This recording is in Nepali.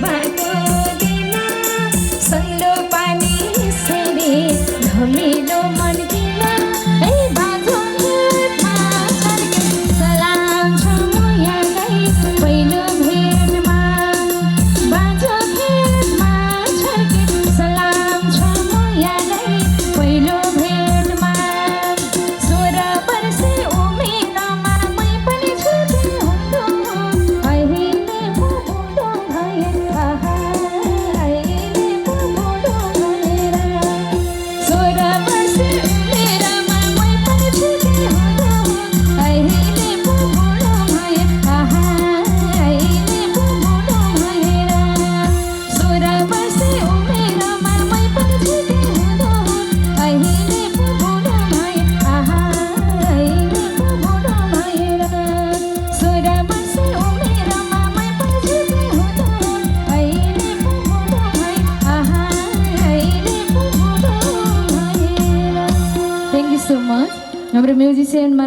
भएको दिन सल्लो पानी सेरे धमिलो मन किन ए बाँझो खेतमा छर्के सलाम छ म यहाँकै पहिलो भेटमा बाँझो खेतमा छर्के सलाम छ म यहाँकै पहिलो भेटमा 16 वर्षे उमेरमा मै पनि छुटे हुँदो अहिले पो बुढो भए आहा अहिले पो बुढो भएर 16 वर्षे उमेरमा मै पनि छुटे हुँदो अहिले पो बुढो भए आहा अहिले पो बुढो भएर 16 वर्षे उमेरमा मै पनि छुटे हुँदो अहिले पो बुढो भए आहा अहिले पो बुढो भएर 16 वर्षे उमेरमा मै पनि छुटे हुँदो अहिले पो बुढो भए आहा अहिले पो बुढो भएर। थ्याङ्क यू सो मच हाम्रो म्युजिसियनमा